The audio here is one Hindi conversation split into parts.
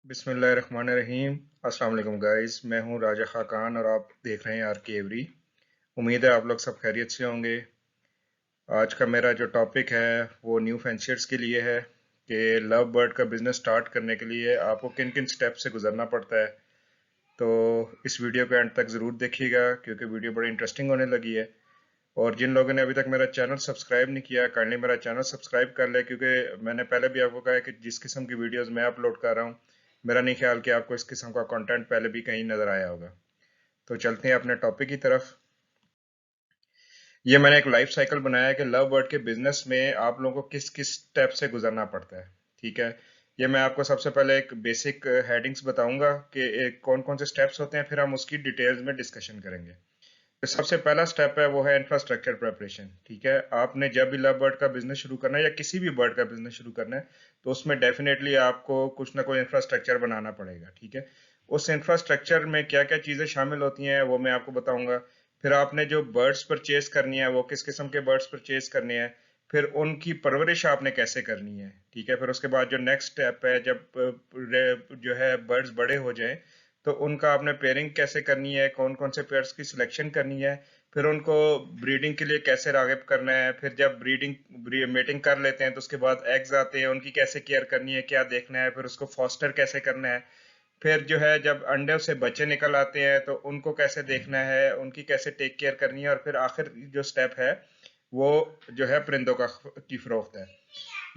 बिस्मिल्लाहिर्रहमानिर्रहीम। अस्सलाम वालेकुम गाइस, मैं हूं राजा खाकान और आप देख रहे हैं आर के एवरी। उम्मीद है आप लोग सब खैरियत से होंगे। आज का मेरा जो टॉपिक है वो न्यू फेंसियर्स के लिए है कि लव बर्ड का बिज़नेस स्टार्ट करने के लिए आपको किन किन स्टेप से गुजरना पड़ता है। तो इस वीडियो को एंड तक ज़रूर देखिएगा क्योंकि वीडियो बड़ी इंटरेस्टिंग होने लगी है। और जिन लोगों ने अभी तक मेरा चैनल सब्सक्राइब नहीं किया, काइंडली मेरा चैनल सब्सक्राइब कर ले क्योंकि मैंने पहले भी आपको कहा है कि जिस किस्म की वीडियोस मैं अपलोड कर रहा हूँ, मेरा नहीं ख्याल कि आपको इस किस्म का कंटेंट पहले भी कहीं नज़र आया होगा। तो चलते हैं अपने टॉपिक की तरफ। ये मैंने एक लाइफ साइकिल बनाया है कि लव बर्ड के बिजनेस में आप लोगों को किस किस स्टेप से गुजरना पड़ता है। ठीक है, ये मैं आपको सबसे पहले एक बेसिक हेडिंग्स बताऊंगा कि कौन कौन से स्टेप्स होते हैं, फिर हम उसकी डिटेल्स में डिस्कशन करेंगे। तो सबसे पहला स्टेप है वो है इंफ्रास्ट्रक्चर प्रेपरेशन। ठीक है, आपने जब भी लव बर्ड का बिजनेस शुरू करना है या किसी भी बर्ड का बिजनेस शुरू करना है तो उसमें डेफिनेटली आपको कुछ ना कोई इंफ्रास्ट्रक्चर बनाना पड़ेगा। ठीक है, उस इंफ्रास्ट्रक्चर में क्या क्या चीज़ें शामिल होती हैं वो मैं आपको बताऊंगा। फिर आपने जो बर्ड्स परचेज करनी है वो किस किस्म के बर्ड्स परचेज करने हैं, फिर उनकी परवरिश आपने कैसे करनी है। ठीक है, फिर उसके बाद जो नेक्स्ट स्टेप है, जब जो है बर्ड्स बड़े हो जाएं तो उनका आपने पेयरिंग कैसे करनी है, कौन कौन से पेयर्स की सिलेक्शन करनी है, फिर उनको ब्रीडिंग के लिए कैसे राग़िब करना है, फिर जब मेटिंग कर लेते हैं तो उसके बाद एग्स आते हैं, उनकी कैसे केयर करनी है, क्या देखना है, फिर उसको फॉस्टर कैसे करना है, फिर जो है जब अंडे से बच्चे निकल आते हैं तो उनको कैसे देखना है, उनकी कैसे टेक केयर करनी है, और फिर आखिर जो स्टेप है वो जो है परिंदों की फरोख्त है।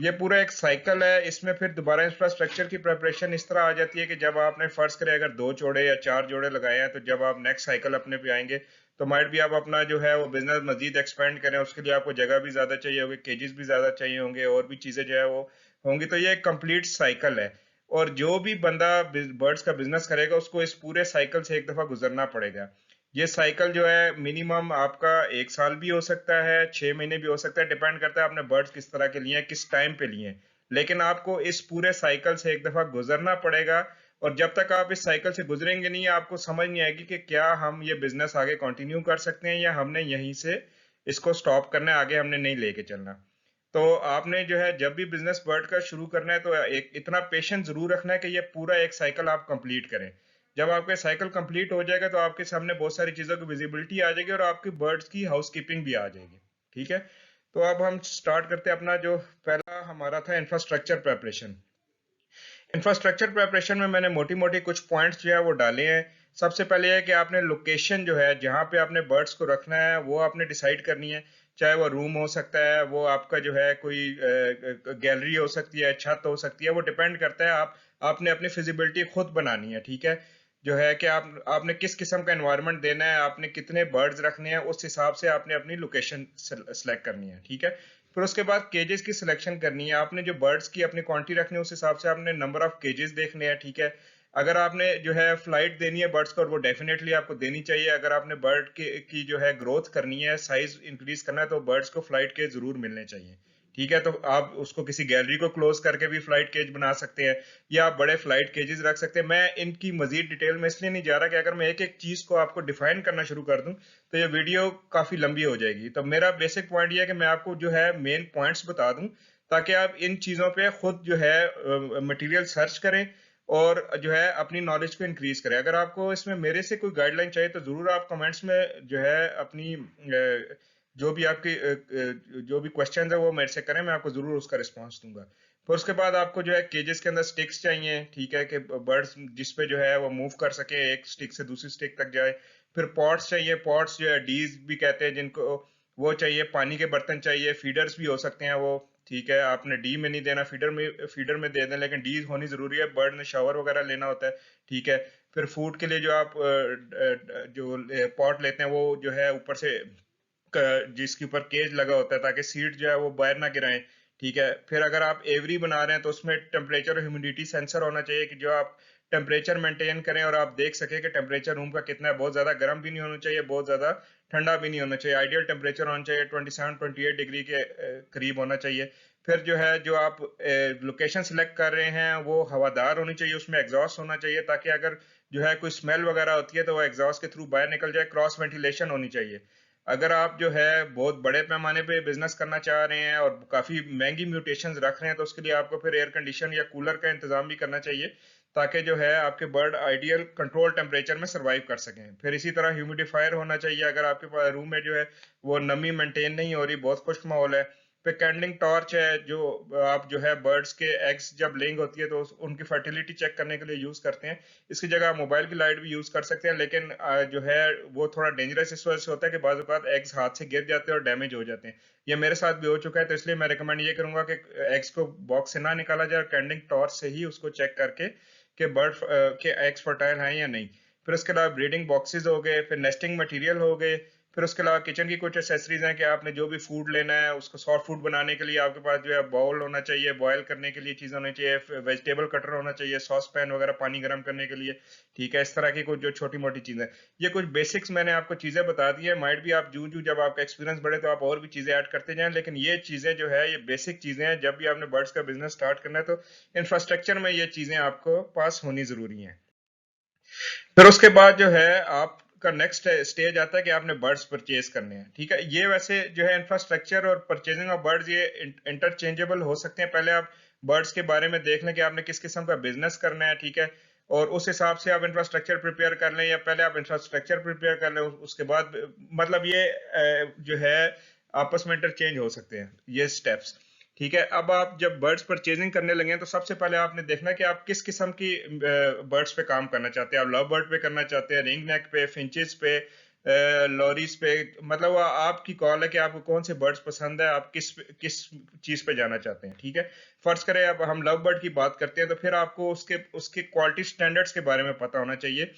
ये पूरा एक साइकिल है। इसमें फिर दोबारा इंफ्रास्ट्रक्चर की प्रिपरेशन इस तरह आ जाती है कि जब आपने फर्ज करें अगर 2 जोड़े या 4 जोड़े लगाए हैं तो जब आप नेक्स्ट साइकिल अपने पे आएंगे तो माइट भी आप अपना जो है वो बिजनेस मजीद एक्सपेंड करें, उसके लिए आपको जगह भी ज्यादा चाहिए होगी, केजेस भी ज्यादा चाहिए होंगे, और भी चीजें जो है वो होंगी। तो ये एक कंप्लीट साइकिल है और जो भी बंदा बर्ड्स का बिजनेस करेगा उसको इस पूरे साइकिल से एक दफा गुजरना पड़ेगा। ये साइकिल जो है मिनिमम आपका 1 साल भी हो सकता है, 6 महीने भी हो सकता है, डिपेंड करता है आपने बर्ड्स किस तरह के लिए हैं, किस टाइम पे लिए हैं। लेकिन आपको इस पूरे साइकिल से एक दफा गुजरना पड़ेगा। और जब तक आप इस साइकिल से गुजरेंगे नहीं आपको समझ नहीं आएगी कि क्या हम ये बिजनेस आगे कंटिन्यू कर सकते हैं या हमने यहीं से इसको स्टॉप करना है, आगे हमने नहीं लेके चलना। तो आपने जो है जब भी बिजनेस बर्ड का शुरू करना है तो एक इतना पेशेंस जरूर रखना है कि ये पूरा एक साइकिल आप कंप्लीट करें। जब आपका साइकिल कंप्लीट हो जाएगा तो आपके सामने बहुत सारी चीजों की विजिबिलिटी आ जाएगी और आपकी बर्ड्स की हाउस कीपिंग भी आ जाएगी। ठीक है, तो अब हम स्टार्ट करते हैं अपना जो पहला हमारा था इंफ्रास्ट्रक्चर प्रेपरेशन। इंफ्रास्ट्रक्चर प्रेपरेशन में मैंने मोटी मोटी कुछ पॉइंट्स जो है वो डाले हैं। सबसे पहले है कि आपने लोकेशन जो है जहाँ पे आपने बर्ड्स को रखना है वो आपने डिसाइड करनी है। चाहे वो रूम हो सकता है, वो आपका जो है कोई गैलरी हो सकती है, छत हो सकती है, वो डिपेंड करता है। आपने अपनी फिजिबिलिटी खुद बनानी है। ठीक है, जो है कि आपने किस किस्म का एनवायरनमेंट देना है, आपने कितने बर्ड्स रखने हैं, उस हिसाब से आपने अपनी लोकेशन सेलेक्ट करनी है। ठीक है, फिर उसके बाद केजेस की सिलेक्शन करनी है। आपने जो बर्ड्स की अपनी क्वांटिटी रखनी है उस हिसाब से आपने नंबर ऑफ केजेस देखने हैं। ठीक है, अगर आपने जो है फ्लाइट देनी है बर्ड्स को, और वो डेफिनेटली आपको देनी चाहिए। अगर आपने बर्ड की जो है ग्रोथ करनी है, साइज इंक्रीज करना है, तो बर्ड्स को फ्लाइट के जरूर मिलने चाहिए। ठीक है, तो आप उसको किसी गैलरी को क्लोज करके भी फ्लाइट केज बना सकते हैं या आप बड़े फ्लाइट केजेस रख सकते हैं। मैं इनकी मजीद डिटेल में इसलिए नहीं जा रहा कि अगर मैं एक एक चीज को आपको डिफाइन करना शुरू कर दूं तो ये वीडियो काफी लंबी हो जाएगी। तो मेरा बेसिक पॉइंट ये है कि मैं आपको जो है मेन पॉइंट्स बता दूं ताकि आप इन चीजों पे खुद जो है मटेरियल सर्च करें और जो है अपनी नॉलेज को इंक्रीज करें। अगर आपको इसमें मेरे से कोई गाइडलाइन चाहिए तो जरूर आप कमेंट्स में जो है अपनी जो भी आपकी जो भी क्वेश्चन है वो मेरे से करें, मैं आपको जरूर उसका रिस्पॉन्स दूंगा। फिर उसके बाद आपको जो है केजेस के अंदर स्टिक्स चाहिए। ठीक है, कि बर्ड्स जिस पे जो है वो मूव कर सके, एक स्टिक से दूसरी स्टिक तक जाए। फिर पॉट्स चाहिए, पॉट्स जो है डीज भी कहते हैं जिनको, वो चाहिए। पानी के बर्तन चाहिए, फीडर्स भी हो सकते हैं वो। ठीक है, आपने डी में नहीं देना, फीडर में दे दें, लेकिन डी होनी जरूरी है, बर्ड ने शावर वगैरह लेना होता है। ठीक है, फिर फूड के लिए जो आप जो पॉट लेते हैं वो जो है ऊपर से जिसके ऊपर केज लगा होता है ताकि सीड जो है वो बाहर ना गिराएं। ठीक है, फिर अगर आप एवरी बना रहे हैं तो उसमें टेम्परेचर और ह्यूमिडिटी सेंसर होना चाहिए कि जो आप टेम्परेचर मेंटेन करें और आप देख सके कि टेम्परेचर रूम का कितना है। बहुत ज्यादा गर्म भी नहीं होना चाहिए, बहुत ज्यादा ठंडा भी नहीं होना चाहिए। आइडियल टेम्परेचर होना चाहिए 27-28 डिग्री के करीब होना चाहिए। फिर जो है जो आप लोकेशन सिलेक्ट कर रहे हैं वो हवादार होनी चाहिए, उसमें एग्जॉस्ट होना चाहिए ताकि अगर जो है कोई स्मेल वगैरह होती है तो वो एग्जॉस्ट के थ्रू बाहर निकल जाए। क्रॉस वेंटिलेशन होनी चाहिए। अगर आप जो है बहुत बड़े पैमाने पे बिजनेस करना चाह रहे हैं और काफी महंगी म्यूटेशंस रख रहे हैं तो उसके लिए आपको फिर एयर कंडीशन या कूलर का इंतजाम भी करना चाहिए ताकि जो है आपके बर्ड आइडियल कंट्रोल टेम्परेचर में सर्वाइव कर सकें। फिर इसी तरह ह्यूमिडिफायर होना चाहिए, अगर आपके पास रूम में जो है वो नमी मेंटेन नहीं हो रही, बहुत खुश्क माहौल है। फिर कैंडलिंग टॉर्च है, जो आप जो है बर्ड्स के एग्स जब लेइंग होती है तो उनकी फर्टिलिटी चेक करने के लिए यूज करते हैं। इसकी जगह आप मोबाइल की लाइट भी यूज कर सकते हैं, लेकिन जो है वो थोड़ा डेंजरस इस वजह से होता है कि बाज़ औक़ात एग्स हाथ से गिर जाते हैं और डैमेज हो जाते हैं। ये मेरे साथ भी हो चुका है, तो इसलिए मैं रिकमेंड ये करूंगा कि एग्स को बॉक्स से ना निकाला जाए, कैंडलिंग टॉर्च से ही उसको चेक करके कि के एग्स फर्टाइल हैं या नहीं। फिर उसके अलावा ब्रीडिंग बॉक्सेस हो गए, फिर नेस्टिंग मटेरियल हो गए। फिर उसके अलावा किचन की कुछ एसेसरीज हैं कि आपने जो भी फूड लेना है उसको सॉफ्ट फूड बनाने के लिए आपके पास जो है बाउल होना चाहिए, बॉयल करने के लिए चीज़ होनी चाहिए, वेजिटेबल कटर होना चाहिए, सॉस पैन वगैरह पानी गर्म करने के लिए। ठीक है, इस तरह की कुछ जो छोटी मोटी चीज़ें, ये कुछ बेसिक्स मैंने आपको चीज़ें बता दी है। माइट भी आप जूं जूं जब आपका एक्सपीरियंस बढ़े तो आप और भी चीज़ें ऐड करते जाएं, लेकिन ये चीज़ें जो है ये बेसिक चीज़ें हैं। जब भी आपने बर्ड्स का बिजनेस स्टार्ट करना है तो इंफ्रास्ट्रक्चर में ये चीज़ें आपको पास होनी ज़रूरी हैं। फिर उसके बाद जो है आपका नेक्स्ट स्टेज आता है कि आपने बर्ड्स परचेज करने हैं। ठीक है, ये वैसे जो है इंफ्रास्ट्रक्चर और परचेजिंग ऑफ बर्ड्स ये इंटरचेंजेबल हो सकते हैं। पहले आप बर्ड्स के बारे में देख लें कि आपने किस किस्म का बिजनेस करना है। ठीक है, और उस हिसाब से आप इंफ्रास्ट्रक्चर प्रिपेयर कर लें, या पहले आप इंफ्रास्ट्रक्चर प्रिपेयर कर लें उसके बाद मतलब ये जो है आपस में इंटरचेंज हो सकते हैं ये स्टेप्स। ठीक है, अब आप जब बर्ड्स परचेजिंग करने लगे हैं तो सबसे पहले आपने देखना कि आप किस किस्म की बर्ड्स पे काम करना चाहते हैं। आप लव बर्ड पे करना चाहते हैं, रिंग नेक पे, फिंचेस पे, लॉरीज पे, मतलब वो आपकी कॉल है कि आपको कौन से बर्ड्स पसंद है, आप किस किस चीज पे जाना चाहते हैं। ठीक है, फर्ज करें अब हम लव बर्ड की बात करते हैं तो फिर आपको उसके उसके क्वालिटी स्टैंडर्ड्स के बारे में पता होना चाहिए,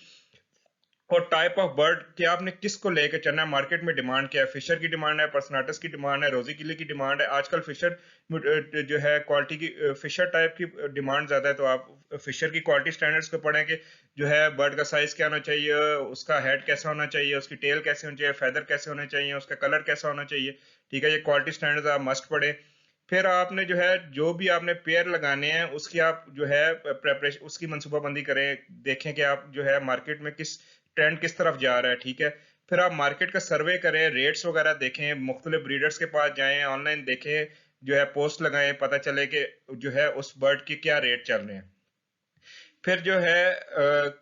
और टाइप ऑफ बर्ड कि आपने किसको लेके चलना है। मार्केट में डिमांड क्या है, फिशर की डिमांड है, पर्सनाटस की डिमांड है, रोजी किली की डिमांड है। आजकल फिशर जो है क्वालिटी की फिशर टाइप की डिमांड ज्यादा है, तो आप फिशर की क्वालिटी स्टैंडर्ड्स को पढ़ें कि जो है बर्ड का साइज क्या होना चाहिए, उसका हेड कैसा होना चाहिए, उसकी टेल कैसे होनी चाहिए, फेदर कैसे होने चाहिए, उसका कलर कैसा होना चाहिए। ठीक है, ये क्वालिटी स्टैंडर्ड्स आप मस्ट पढ़े। फिर आपने जो है जो भी आपने पेयर लगाने हैं उसकी आप जो है प्रेपरेशन, उसकी मनसूबाबंदी करें, देखें कि आप जो है मार्केट में किस ट्रेंड किस तरफ जा रहा है। ठीक है, फिर आप मार्केट का सर्वे करें, रेट्स वगैरह देखें, मुख्तलिफ ब्रीडर्स के पास जाएं, ऑनलाइन देखें, जो है पोस्ट लगाएं, पता चले कि जो है उस बर्ड के क्या रेट चल रहे हैं। फिर जो है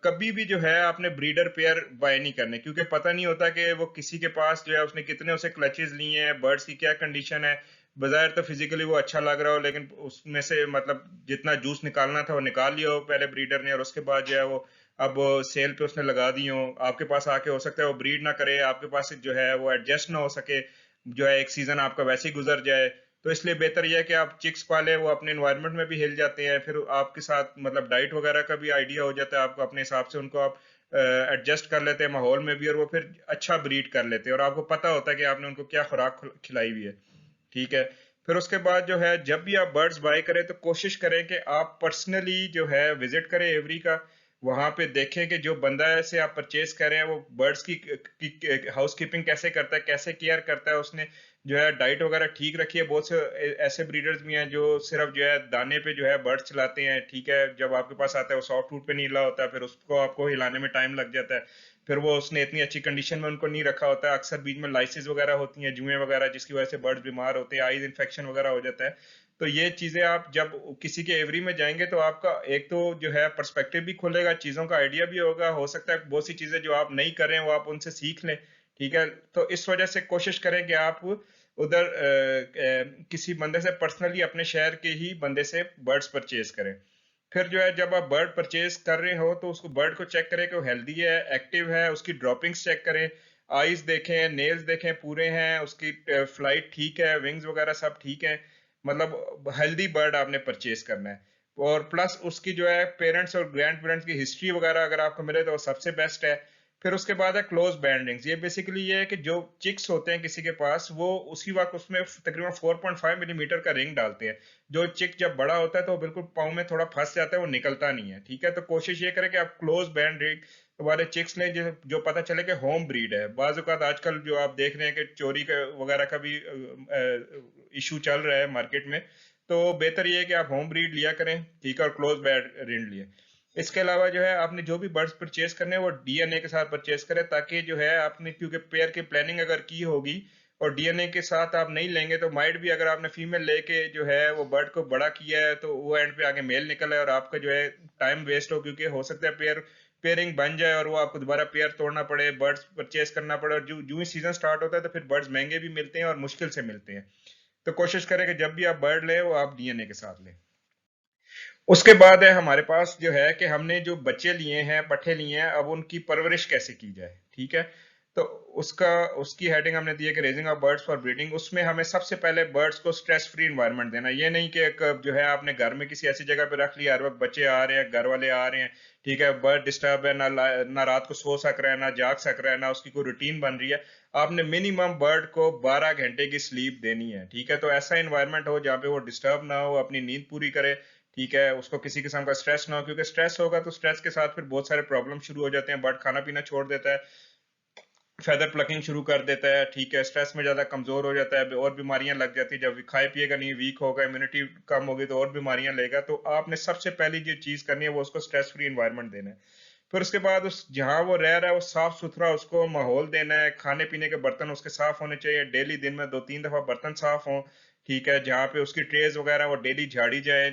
कभी भी जो है आपने ब्रीडर पेयर बाय नहीं करने, क्योंकि पता नहीं होता कि वो किसी के पास जो है उसने कितने उसे क्लचेस लिए हैं, बर्ड्स की क्या कंडीशन है। बाजार तो फिजिकली वो अच्छा लग रहा हो, लेकिन उसमें से मतलब जितना जूस निकालना था वो निकाल लिया हो पहले ब्रीडर ने, और उसके बाद जो है वो अब सेल पे उसने लगा दी हो, आपके पास आके हो सकता है वो ब्रीड ना करे, आपके पास जो है वो एडजस्ट ना हो सके, जो है एक सीजन आपका वैसे ही गुजर जाए। तो इसलिए बेहतर यह है कि आप चिक्स पाले, वो अपने एनवायरनमेंट में भी हिल जाते हैं, फिर आपके साथ मतलब डाइट वगैरह का भी आइडिया हो जाता है आपको, अपने हिसाब से उनको आप एडजस्ट कर लेते हैं माहौल में भी, और वो फिर अच्छा ब्रीड कर लेते हैं, और आपको पता होता है कि आपने उनको क्या खुराक खिलाई हुई है। ठीक है, फिर उसके बाद जो है जब भी आप बर्ड्स बाय करें तो कोशिश करें कि आप पर्सनली जो है विजिट करें एवरी का, वहां पे देखें कि जो बंदा से आप परचेज कर रहे हैं वो बर्ड्स की हाउस कीपिंग कैसे करता है, कैसे केयर करता है, उसने जो है डाइट वगैरह ठीक रखी है। बहुत से ऐसे ब्रीडर्स भी हैं जो सिर्फ जो है दाने पे जो है बर्ड्स चलाते हैं। ठीक है, जब आपके पास आता है वो सॉफ्ट फूड पे नहीं हिला होता, फिर उसको आपको हिलाने में टाइम लग जाता है, फिर वो उसने इतनी अच्छी कंडीशन में उनको नहीं रखा होता है। अक्सर बीच में लाइसिस वगैरह होती हैं, जुएं वगैरह, जिसकी वजह से बर्ड्स बीमार होते हैं, आईज इन्फेक्शन वगैरह हो जाता है। तो ये चीजें आप जब किसी के एवरी में जाएंगे तो आपका एक तो जो है पर्सपेक्टिव भी खुलेगा, चीजों का आइडिया भी होगा, हो सकता है बहुत सी चीजें जो आप नहीं कर रहे हैं वो आप उनसे सीख लें। ठीक है, तो इस वजह से कोशिश करें कि आप उधर किसी बंदे से पर्सनली अपने शहर के ही बंदे से बर्ड्स परचेज करें। फिर जो है जब आप बर्ड परचेज कर रहे हो तो उसको बर्ड को चेक करें कि वो हेल्दी है, एक्टिव है, उसकी ड्रॉपिंग्स चेक करें, आईज देखें, नेल्स देखें पूरे हैं, उसकी फ्लाइट ठीक है, विंग्स वगैरह सब ठीक है, मतलब हेल्दी बर्ड आपने परचेज करना है। और प्लस उसकी जो है पेरेंट्स और ग्रैंड पेरेंट्स की हिस्ट्री वगैरह अगर आपको मिले तो वो सबसे बेस्ट है। फिर उसके बाद है क्लोज बैंडिंग्स। ये बेसिकली ये है कि जो चिक्स होते हैं किसी के पास, वो उसी वक्त उसमें तकरीबन 4.5 मिलीमीटर का रिंग डालते हैं। जो चिक जब बड़ा होता है तो वो बिल्कुल पाँव में थोड़ा फंस जाता है, वो निकलता नहीं है। ठीक है, तो कोशिश ये करें कि आप क्लोज बैंड रिंग वाले चिक्स लें जो पता चले कि होम ब्रीड है। बाज़ औक़ात आजकल जो आप देख रहे हैं कि चोरी का वगैरह का भी इशू चल रहा है मार्केट में, तो बेहतर ये है कि आप होम ब्रीड लिया करें। ठीक है, और क्लोज बैंड रिंग लिए। इसके अलावा जो है आपने जो भी बर्ड्स परचेज करने हैं वो डीएनए के साथ परचेज करें, ताकि जो है आपने, क्योंकि पेयर की प्लानिंग अगर की होगी और डीएनए के साथ आप नहीं लेंगे तो माइट भी, अगर आपने फीमेल लेके जो है वो बर्ड को बड़ा किया है तो वो एंड पे आगे मेल निकल है और आपका जो है टाइम वेस्ट हो, क्योंकि हो सकता है पेयरिंग बन जाए और वो आपको दोबारा पेयर तोड़ना पड़े, बर्ड्स परचेज करना पड़े, और जो जो ही सीजन स्टार्ट होता है तो फिर बर्ड्स महंगे भी मिलते हैं और मुश्किल से मिलते हैं। तो कोशिश करें कि जब भी आप बर्ड लें वो आप डीएनए के साथ लें। उसके बाद है हमारे पास जो है कि हमने जो बच्चे लिए हैं, पट्ठे लिए हैं, अब उनकी परवरिश कैसे की जाए, ठीक है। तो उसका उसकी हेडिंग हमने दी है कि raising of birds for breeding. उसमें हमें सबसे पहले बर्ड्स को स्ट्रेस फ्री एनवायरनमेंट देना। ये नहीं कि एक जो है आपने घर में किसी ऐसी जगह पे रख लिया, हर वक्त बच्चे आ रहे हैं, घर वाले आ रहे हैं, ठीक है, बर्ड डिस्टर्ब है, ना रात को सो सक रहा है, ना जाग सक रहा है, ना उसकी कोई रूटीन बन रही है। आपने मिनिमम बर्ड को 12 घंटे की स्लीप देनी है, ठीक है। तो ऐसा एनवायरनमेंट हो जहाँ पे वो डिस्टर्ब ना हो, अपनी नींद पूरी करे, ठीक है, उसको किसी किस्म का स्ट्रेस ना हो, क्योंकि स्ट्रेस होगा तो स्ट्रेस के साथ फिर बहुत सारे प्रॉब्लम शुरू हो जाते हैं। बर्ड खाना पीना छोड़ देता है, फेदर प्लकिंग शुरू कर देता है, ठीक है, स्ट्रेस में ज्यादा कमजोर हो जाता है और बीमारियां लग जाती है। जब खाए पिएगा नहीं, वीक होगा, इम्यूनिटी कम होगी तो और बीमारियां लेगा। तो आपने सबसे पहली जो चीज करनी है वो उसको स्ट्रेस फ्री एनवायरनमेंट देना है। फिर उसके बाद उस जहां वो रह रहा है वो साफ सुथरा उसको माहौल देना है। खाने पीने के बर्तन उसके साफ होने चाहिए, डेली दिन में 2-3 दफा बर्तन साफ हों, ठीक है। जहाँ पे उसकी ट्रेज वगैरह वो डेली झाड़ी जाए,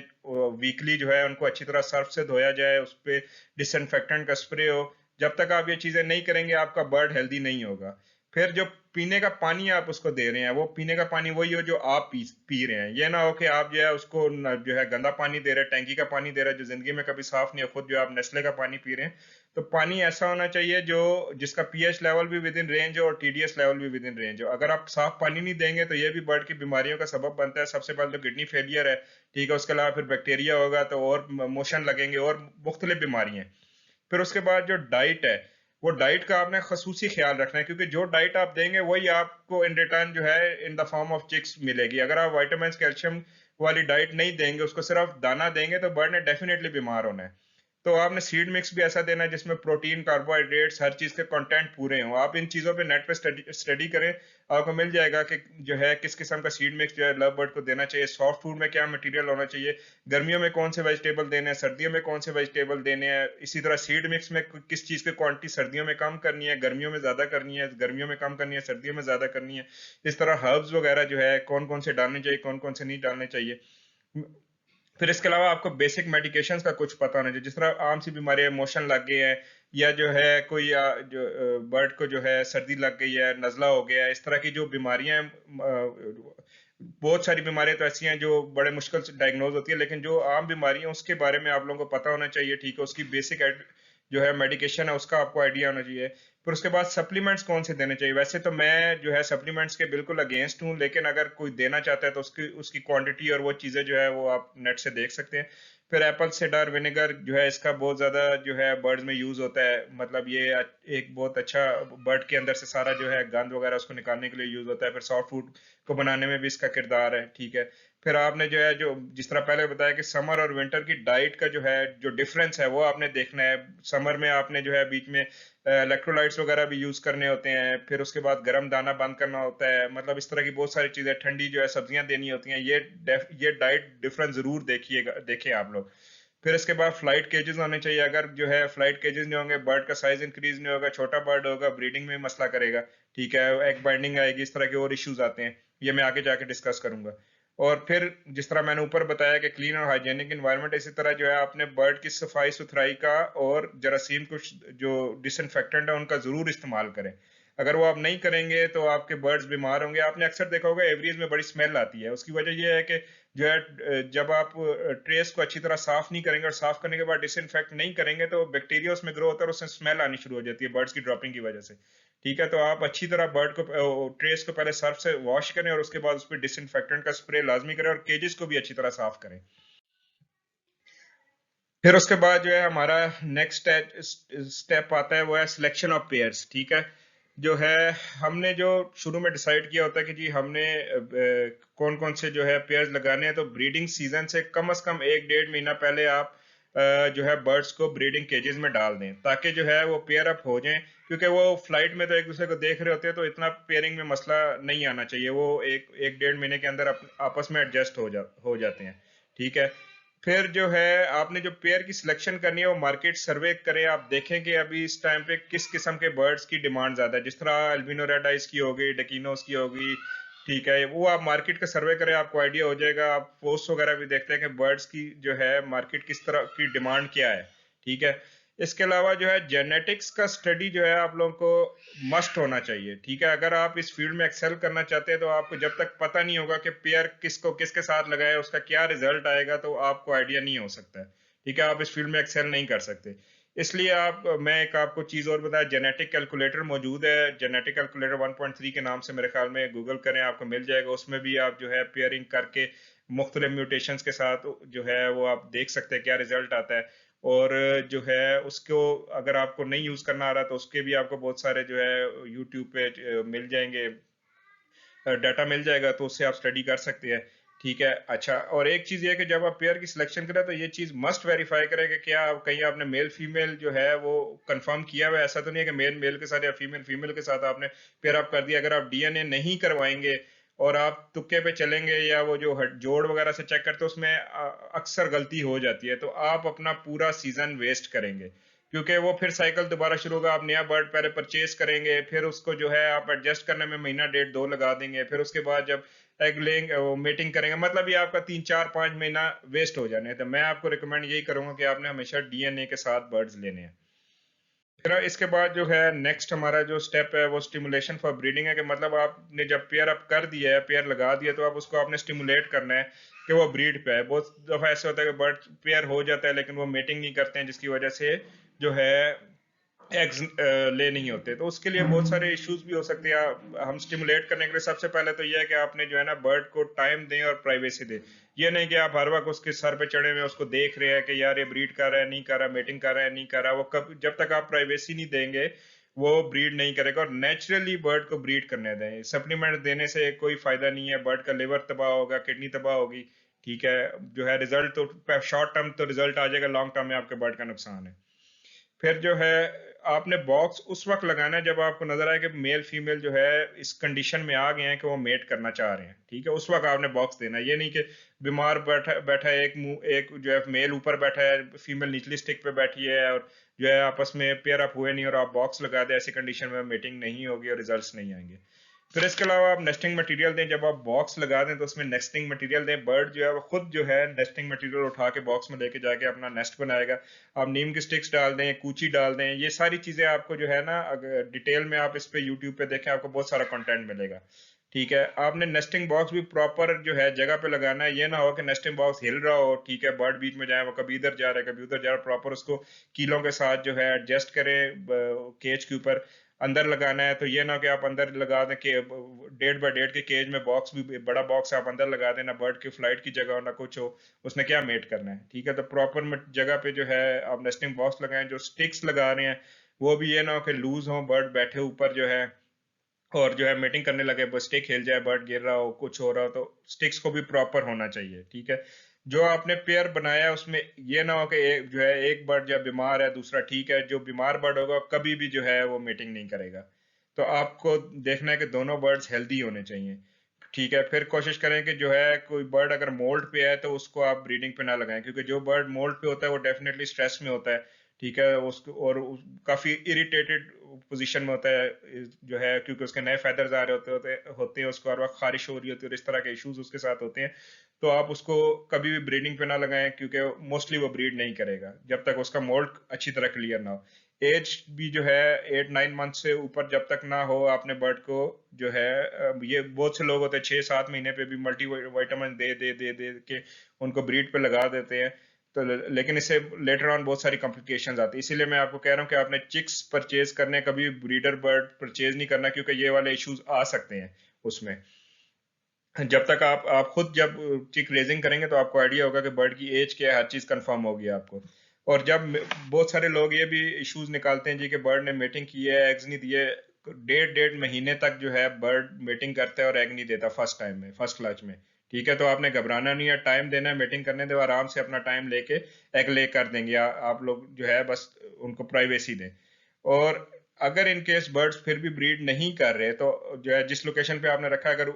वीकली जो है उनको अच्छी तरह सर्फ से धोया जाए, उस पर डिसइंफेक्टेंट का स्प्रे हो। जब तक आप ये चीजें नहीं करेंगे आपका बर्ड हेल्दी नहीं होगा। फिर जो पीने का पानी आप उसको दे रहे हैं वो पीने का पानी वही हो जो आप पी रहे हैं। ये ना हो कि आप जो है उसको जो है गंदा पानी दे रहे हैं, टैंकी का पानी दे रहे हैं जो जिंदगी में कभी साफ नहीं है, खुद जो आप नेस्ले का पानी पी रहे हैं। तो पानी ऐसा होना चाहिए जो जिसका पीएच लेवल भी विद इन रेंज हो और टीडीएस लेवल भी विद इन रेंज हो। अगर आप साफ पानी नहीं देंगे तो ये भी बर्ड की बीमारियों का सबब बनता है। सबसे पहले तो किडनी फेलियर है, ठीक है, उसके अलावा फिर बैक्टीरिया होगा तो और मोशन लगेंगे और मुख्तलिफ बीमारियां। फिर उसके बाद जो डाइट है वो डाइट का आपने खसूसी ख्याल रखना है, क्योंकि जो डाइट आप देंगे वही आपको इन रिटर्न जो है in the form of chicks मिलेगी। अगर आप वाइटामिन कैल्शियम वाली डाइट नहीं देंगे, उसको सिर्फ दाना देंगे, तो बर्ड ने डेफिनेटली बीमार होना है। तो आपने सीड मिक्स भी ऐसा देना है जिसमें प्रोटीन, कार्बोहाइड्रेट्स, हर चीज के कंटेंट पूरे हों। आप इन चीजों पे नेट पे स्टडी करें, आपको मिल जाएगा कि जो है किस किस्म का सीड मिक्स जो है लव बर्ड को देना चाहिए। सॉफ्ट फूड में क्या मटेरियल होना चाहिए, गर्मियों में कौन से वेजिटेबल देने हैं, सर्दियों में कौन से वेजिटेबल देने हैं। इसी तरह सीड मिक्स में किस चीज की क्वांटिटी सर्दियों में कम करनी है, गर्मियों में ज्यादा करनी है, गर्मियों में कम करनी है, सर्दियों में ज्यादा करनी है। इस तरह हर्ब्स वगैरह जो है कौन कौन से डालने चाहिए, कौन कौन से नहीं डालने चाहिए। फिर इसके अलावा आपको बेसिक मेडिकेशंस का कुछ पता होना चाहिए। जिस तरह आम सी बीमारी है, मोशन लग गए हैं, या जो है कोई जो बर्ड को जो है सर्दी लग गई है, नजला हो गया है, इस तरह की जो बीमारियां हैं, बहुत सारी बीमारियां तो ऐसी हैं जो बड़े मुश्किल से डायग्नोज होती है, लेकिन जो आम बीमारी है उसके बारे में आप लोगों को पता होना चाहिए, ठीक है। उसकी बेसिक जो है मेडिकेशन है उसका आपको आइडिया होना चाहिए। फिर उसके बाद सप्लीमेंट्स कौन से देने चाहिए। वैसे तो मैं जो है सप्लीमेंट्स के बिल्कुल अगेंस्ट हूँ, लेकिन अगर कोई देना चाहता है तो उसकी उसकी क्वांटिटी और वो चीज़ें जो है वो आप नेट से देख सकते हैं। फिर एप्पल साइडर विनेगर जो है इसका बहुत ज़्यादा जो है बर्ड्स में यूज़ होता है। मतलब ये एक बहुत अच्छा, बर्ड के अंदर से सारा जो है गंद वगैरह उसको निकालने के लिए यूज़ होता है। फिर सॉफ्ट फूड को बनाने में भी इसका किरदार है, ठीक है। फिर आपने जो है जो जिस तरह पहले बताया कि समर और विंटर की डाइट का जो है जो डिफरेंस है वो आपने देखना है। समर में आपने जो है बीच में इलेक्ट्रोलाइट्स वगैरह भी यूज करने होते हैं। फिर उसके बाद गर्म दाना बंद करना होता है, मतलब इस तरह की बहुत सारी चीजें, ठंडी जो है सब्जियां देनी होती हैं। ये डाइट डिफरेंस जरूर देखिएगा, देखें आप लोग। फिर इसके बाद फ्लाइट केजेस होने चाहिए। अगर जो है फ्लाइट केजेस नहीं होंगे, बर्ड का साइज इंक्रीज नहीं होगा, छोटा बर्ड होगा, ब्रीडिंग में मसला करेगा, ठीक है, एग बाइंडिंग आएगी, इस तरह के और इश्यूज आते हैं। ये मैं आगे जाके डिस्कस करूंगा। और फिर जिस तरह मैंने ऊपर बताया कि क्लीन और हाइजेनिक इन्वायरमेंट, इसी तरह जो है आपने बर्ड की सफाई सुथराई का और जरासीम कुछ जो डिसइंफेक्टेंट है उनका जरूर इस्तेमाल करें। अगर वो आप नहीं करेंगे तो आपके बर्ड्स बीमार होंगे। आपने अक्सर देखा होगा एवरीज में बड़ी स्मेल आती है, उसकी वजह यह है कि जो है जब आप ट्रेस को अच्छी तरह साफ नहीं करेंगे और साफ करने के बाद डिसइंफेक्ट नहीं करेंगे तो बैक्टीरिया उसमें ग्रो होता है और उससे स्मेल आनी शुरू हो जाती है बर्ड्स की ड्रॉपिंग की वजह से, ठीक है। तो आप अच्छी तरह बर्ड को ट्रेस को पहले सर्फ से वॉश करें और उसके बाद उस पर डिसइंफेक्टेंट का स्प्रे लाजमी करें और केजेस को भी अच्छी तरह साफ करें। फिर उसके बाद जो है हमारा नेक्स्ट स्टेप आता है वो है सिलेक्शन ऑफ पेयर्स, ठीक है। जो है हमने जो शुरू में डिसाइड किया होता है कि जी हमने कौन कौन से जो है पेयर्स लगाने हैं, तो ब्रीडिंग सीजन से कम 1-1.5 महीना पहले आप जो है बर्ड्स को ब्रीडिंग केजेस में डाल दें, ताकि जो है वो पेयर अप हो जाएं। क्योंकि वो फ्लाइट में तो एक दूसरे को देख रहे होते हैं, तो इतना पेयरिंग में मसला नहीं आना चाहिए। वो एक 1-1.5 महीने के अंदर आपस में एडजस्ट हो जाते हैं, ठीक है। फिर जो है आपने जो पेयर की सिलेक्शन करनी है वो मार्केट सर्वे करें, आप देखें कि अभी इस टाइम पे किस किस्म के बर्ड्स की डिमांड ज्यादा है, जिस तरह अल्बिनो रेड आइज की होगी, डेकिनोस की होगी, ठीक है, वो आप मार्केट का सर्वे करें, आपको आइडिया हो जाएगा। आप पोस्ट वगैरह भी देखते हैं कि बर्ड्स की जो है मार्केट किस तरह की डिमांड क्या है, ठीक है। इसके अलावा जो है जेनेटिक्स का स्टडी जो है आप लोगों को मस्ट होना चाहिए, ठीक है। अगर आप इस फील्ड में एक्सेल करना चाहते हैं तो आपको जब तक पता नहीं होगा कि पेयर किसको किसके साथ लगाए, उसका क्या रिजल्ट आएगा, तो आपको आइडिया नहीं हो सकता है, ठीक है। आप इस फील्ड में एक्सेल नहीं कर सकते। इसलिए मैं एक आपको चीज और बताया, जेनेटिक कैलकुलेटर मौजूद है, जेनेटिक कैलकुलेटर 1.3 के नाम से मेरे ख्याल में गूगल करें आपको मिल जाएगा। उसमें भी आप जो है पेयरिंग करके मुख्तलिफ म्यूटेशंस के साथ जो है वो आप देख सकते हैं क्या रिजल्ट आता है। और जो है उसको अगर आपको नहीं यूज करना आ रहा तो उसके भी आपको बहुत सारे जो है यूट्यूब पे मिल जाएंगे, डाटा मिल जाएगा, तो उससे आप स्टडी कर सकते हैं, ठीक है। अच्छा, और एक चीज ये है कि जब आप पेयर की सिलेक्शन करें तो ये चीज मस्ट वेरीफाई करें कि क्या कहीं आपने मेल फीमेल जो है वो कंफर्म किया हुआ है। ऐसा तो नहीं है कि मेल मेल के साथ या फीमेल फीमेल के साथ आपने पेयर अप कर दिया। अगर आप डीएनए नहीं करवाएंगे और आप तुक्के पे चलेंगे या वो जो जोड़ वगैरह से चेक करते हैं उसमें अक्सर गलती हो जाती है, तो आप अपना पूरा सीजन वेस्ट करेंगे, क्योंकि वो फिर साइकिल दोबारा शुरू होगा। आप नया बर्ड पहले परचेज करेंगे, फिर उसको जो है आप एडजस्ट करने में महीना डेढ़ दो लगा देंगे, फिर उसके बाद जब एग लेंगे वो मीटिंग करेंगे, मतलब ये आपका 3 4 5 महीना वेस्ट हो जाने हैं। तो मैं आपको रिकमेंड यही करूंगा कि आपने हमेशा डीएनए के साथ बर्ड्स लेने हैं। फिर इसके बाद जो है नेक्स्ट हमारा जो स्टेप है वो स्टिमुलेशन फॉर ब्रीडिंग है, कि मतलब आपने जब पेयर अप कर दिया है, पेयर लगा दिया, तो आप उसको आपने स्टिमुलेट करना है कि वो ब्रीड पे है। बहुत दफा ऐसे होता है कि बर्ड पेयर हो जाता है लेकिन वो मीटिंग नहीं करते हैं, जिसकी वजह से जो है एग्स ले नहीं होते, तो उसके लिए बहुत सारे इश्यूज भी हो सकते हैं। हम स्टिमुलेट करने के लिए सबसे पहले तो यह है कि आपने जो है ना बर्ड को टाइम दें और प्राइवेसी दें। ये नहीं कि आप हर वक्त उसके सर पे चढ़े हुए उसको देख रहे हैं कि यार ये ब्रीड कर रहा है नहीं कर रहा, मीटिंग कर रहा है नहीं कर रहा। वो कब जब तक आप प्राइवेसी नहीं देंगे वो ब्रीड नहीं करेगा। और नेचुरली बर्ड को ब्रीड करने दें, सप्लीमेंट देने से कोई फायदा नहीं है, बर्ड का लिवर तबाह होगा, किडनी तबाह होगी, ठीक है। जो है रिजल्ट तो शॉर्ट टर्म तो रिजल्ट आ जाएगा, लॉन्ग टर्म में आपके बर्ड का नुकसान है। फिर जो है आपने बॉक्स उस वक्त लगाना है जब आपको नजर आए कि मेल फीमेल जो है इस कंडीशन में आ गए हैं कि वो मेट करना चाह रहे हैं, ठीक है। उस वक्त आपने बॉक्स देना है। ये नहीं कि बीमार बैठा बैठा है एक मुंह एक जो है मेल ऊपर बैठा है, फीमेल निचली स्टिक पे बैठी है और जो है आपस में पेयर अप हुए नहीं और आप बॉक्स लगा दे, ऐसी कंडीशन में मीटिंग नहीं होगी और रिजल्ट नहीं आएंगे। फिर इसके अलावा आप नेस्टिंग मटेरियल दें, जब आप बॉक्स लगा दें तो उसमें नेस्टिंग मटेरियल दें। बर्ड जो है वो खुद जो है नेस्टिंग मटेरियल उठा के बॉक्स में लेके जाके अपना नेस्ट बनाएगा। आप नीम की स्टिक्स डाल दें, कूची डाल दें, ये सारी चीजें आपको जो है ना अगर डिटेल में आप इस पे यूट्यूब पे देखें आपको बहुत सारा कंटेंट मिलेगा, ठीक है। आपने नेस्टिंग बॉक्स भी प्रॉपर जो है जगह पे लगाना है। ये ना हो कि नेस्टिंग बॉक्स हिल रहा हो, ठीक है, बर्ड बीच में जाए, वो कभी इधर जा रहा है कभी उधर जा रहा है, प्रॉपर उसको कीलों के साथ जो है एडजस्ट करें केज के ऊपर। अंदर लगाना है तो ये ना कि आप अंदर लगा दें कि 1.5 बाय 1.5 के केज में बॉक्स भी बड़ा बॉक्स आप अंदर लगा देना, बर्ड की फ्लाइट की जगह हो ना कुछ हो, उसने क्या मेट करना है, ठीक है। तो प्रॉपर जगह पे जो है आप नेस्टिंग बॉक्स लगाएं। जो स्टिक्स लगा रहे हैं वो भी ये ना हो कि लूज हो, बर्ड बैठे ऊपर जो है और जो है मीटिंग करने लगे, बस स्टिक हिल जाए, बर्ड गिर रहा हो कुछ हो रहा हो, तो स्टिक्स को भी प्रॉपर होना चाहिए, ठीक है। जो आपने पेयर बनाया है उसमें ये ना हो कि एक जो है एक बर्ड जब बीमार है दूसरा ठीक है, जो बीमार बर्ड होगा कभी भी जो है वो मीटिंग नहीं करेगा। तो आपको देखना है कि दोनों बर्ड्स हेल्दी होने चाहिए, ठीक है। फिर कोशिश करें कि जो है कोई बर्ड अगर मोल्ड पे है तो उसको आप ब्रीडिंग पे ना लगाएं, क्योंकि जो बर्ड मोल्ड पे होता है वो डेफिनेटली स्ट्रेस में होता है, ठीक है। उसको और काफी इरिटेटेड पोजीशन में होता है जो है, क्योंकि उसके नए फेदर्स आ रहे होते हैं, उसको हर वक्त खारिश हो रही होती है और इस तरह के इश्यूज उसके साथ होते हैं। तो आप उसको कभी भी ब्रीडिंग पे ना लगाएं, क्योंकि मोस्टली वो ब्रीड नहीं करेगा जब तक उसका मोल्ड अच्छी तरह क्लियर ना हो। एज भी जो है 8 9 मंथ से ऊपर जब तक ना हो आपने बर्ड को जो है ये बहुत से लोग होते हैं 6 7 महीने पे भी मल्टी वाइटामिन दे के उनको ब्रीड पे लगा देते हैं। तो लेकिन इससे लेटर ऑन बहुत सारी कॉम्प्लिकेशंस आती है। इसीलिए मैं आपको कह रहा हूँ कि आपने चिक्स परचेज करने, कभी ब्रीडर बर्ड परचेज नहीं करना, क्योंकि ये वाले इश्यूज आ सकते हैं उसमें। जब तक आप खुद जब चिक रेजिंग करेंगे तो आपको आइडिया होगा कि बर्ड की एज क्या है, हर चीज कंफर्म होगी आपको। और जब बहुत सारे लोग ये भी इश्यूज निकालते हैं जी कि बर्ड ने मीटिंग की है, एग्स नहीं दिए, 1.5 1.5 महीने तक जो है बर्ड मीटिंग करता है और एग नहीं देता फर्स्ट टाइम में, फर्स्ट क्लच में, ठीक है। तो आपने घबराना नहीं है, टाइम देना है, मीटिंग करने दो, आराम से अपना टाइम लेके एग ले कर देंगे। आप लोग जो है बस उनको प्राइवेसी दें। और अगर इन केस बर्ड्स फिर भी ब्रीड नहीं कर रहे तो जो है जिस लोकेशन पे आपने रखा है, अगर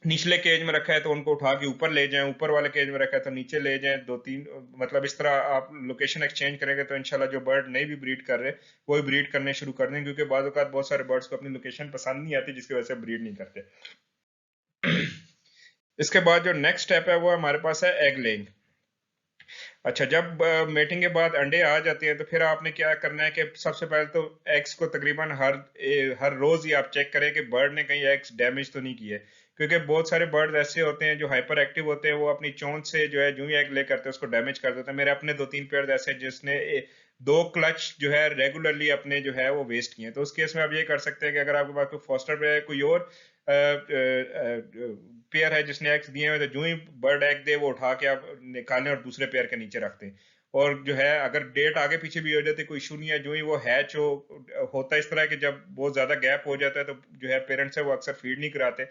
निचले केज में रखा है तो उनको उठा के ऊपर ले जाएं, ऊपर वाले केज में रखा है तो नीचे ले जाएं, दो तीन, मतलब इस तरह आप लोकेशन एक्सचेंज करेंगे तो इंशाल्लाह जो बर्ड नहीं भी ब्रीड कर रहे वो भी ब्रीड करने शुरू कर देंगे, क्योंकि बाज़ औक़ात बहुत सारे बर्ड्स को अपनी लोकेशन पसंद नहीं आती जिसकी वजह से ब्रीड नहीं करते। इसके बाद जो नेक्स्ट स्टेप है वो हमारे पास है एग लेइंग। अच्छा, जब मेटिंग के बाद अंडे आ जाते हैं तो फिर आपने क्या करना है कि सबसे पहले तो एग्स को तकरीबन हर रोज ही आप चेक करें कि बर्ड ने कहीं एग्स डैमेज तो नहीं किए, क्योंकि बहुत सारे बर्ड ऐसे होते हैं जो हाइपर एक्टिव होते हैं, वो अपनी चोंच से जो है जो ही एग ले करते हैं उसको डैमेज कर देते हैं। मेरे अपने दो तीन पेयर ऐसे जिसने दो क्लच जो है रेगुलरली अपने जो है वो वेस्ट किए। तो उस केस में आप ये कर सकते हैं कि अगर आपके पास कोई फॉस्टर पे है, कोई और पेयर है जिसने एग्स दिए हुए, तो जो ही बर्ड एग दे वो उठा के आप निकालें और दूसरे पेयर के नीचे रख दें। और जो है अगर डेट आगे पीछे भी हो जाती, कोई इशू नहीं है, जो ही वो हैच होता है इस तरह कि जब बहुत ज्यादा गैप हो जाता है तो जो है पेरेंट्स है वो अक्सर फीड नहीं कराते,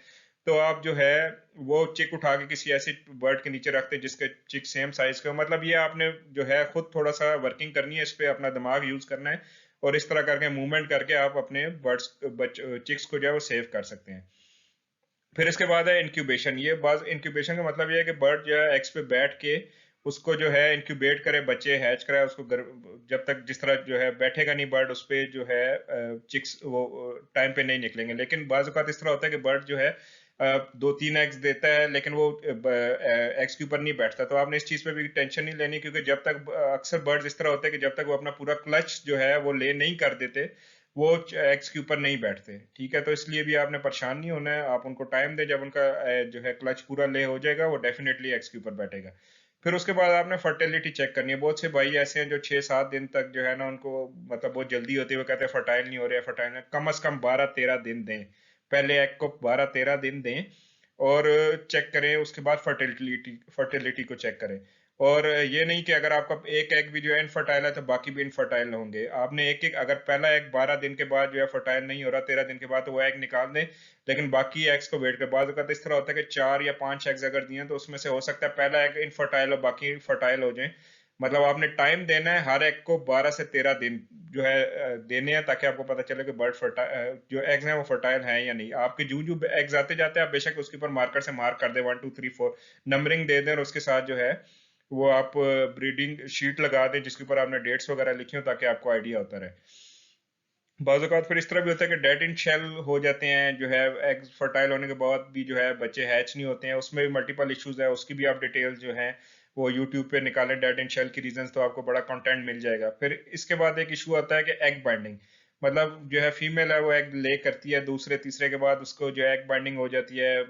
तो आप जो है वो चिक उठा के किसी ऐसे बर्ड के नीचे रखते हैं जिसके चिक सेम साइज का, मतलब ये आपने जो है खुद थोड़ा सा वर्किंग करनी है, इस पे अपना दिमाग यूज करना है, और इस तरह करके मूवमेंट करके आप अपने बर्ड्स चिक्स को जो है वो सेव कर सकते हैं। फिर इसके बाद है इंक्यूबेशन। ये बाज इंक्यूबेशन का मतलब ये है कि बर्ड जो है एग्स पे बैठ के उसको जो है इंक्यूबेट करे, बच्चे हैच कराए, उसको जब तक जिस तरह जो है बैठेगा नहीं बर्ड उस पे जो है चिक्स वो टाइम पे नहीं निकलेंगे। लेकिन बाज़ औक़ात इस तरह होता है कि बर्ड जो है दो तीन एग्स देता है लेकिन वो एग्स के ऊपर नहीं बैठता, तो आपने इस चीज पे भी टेंशन नहीं लेनी, क्योंकि जब तक अक्सर बर्ड्स इस तरह होते हैं कि जब तक वो अपना पूरा क्लच जो है वो ले नहीं कर देते वो एक्स के ऊपर नहीं बैठते। ठीक है, तो इसलिए भी आपने परेशान नहीं होना है, आप उनको टाइम दें, जब उनका जो है क्लच पूरा ले हो जाएगा वो डेफिनेटली एक्स के ऊपर बैठेगा। फिर उसके बाद आपने फर्टिलिटी चेक करनी है। बहुत से भाई ऐसे हैं जो 6-7 दिन तक जो है ना उनको मतलब बहुत जल्दी होती है, वो कहते हैं फर्टाइल नहीं हो रहे, फर्टाइल नहीं, कम से कम 12-13 दिन दें, पहले एग को 12-13 दिन दें और चेक करें, उसके बाद फर्टिलिटी फर्टिलिटी को चेक करें। और ये नहीं कि अगर आपका एक एग भी जो है इनफर्टाइल है तो बाकी भी इनफर्टाइल होंगे। आपने एक एक, अगर पहला एग 12 दिन के बाद जो है फर्टाइल नहीं हो रहा, 13 दिन के बाद, तो वो एग निकाल दें, लेकिन बाकी एग्स को वेट कर। बाद तो इस तरह होता है कि 4 या 5 एग्स अगर दिए तो उसमें से हो सकता है पहला एग इनफर्टाइल और बाकी फर्टाइल हो जाए। मतलब आपने टाइम देना है हर एग को 12 से 13 दिन जो है देने हैं, ताकि आपको पता चले कि बर्ड फर्टाइल जो एग्स हैं वो फर्टाइल हैं या नहीं। आपके जू जू एग्स आते जाते हैं आप बेशक उसके ऊपर मार्कर से मार्क कर दें 1 2 3 4 नंबरिंग दे दें, और उसके साथ जो है वो आप ब्रीडिंग शीट लगा दें जिसके ऊपर आपने डेट्स वगैरह लिखी हो, ताकि आपको आइडिया होता रहे। बाज़ औक़ात फिर इस तरह भी होता है कि डेड इन शेल हो जाते हैं, जो है एग्स फर्टाइल होने के बाद भी जो है बच्चे हैच नहीं होते हैं, उसमें भी मल्टीपल इश्यूज है, उसकी भी आप डिटेल्स जो हैं वो यूट्यूब पे निकालें, डेड इन शेल की रीजंस, तो आपको बड़ा कंटेंट मिल जाएगा। फिर इसके बाद एक इशू आता है कि एग बाइंडिंग, मतलब जो है फीमेल है वो एग ले करती है, दूसरे तीसरे के बाद उसको जो एग बाइंडिंग हो जाती है,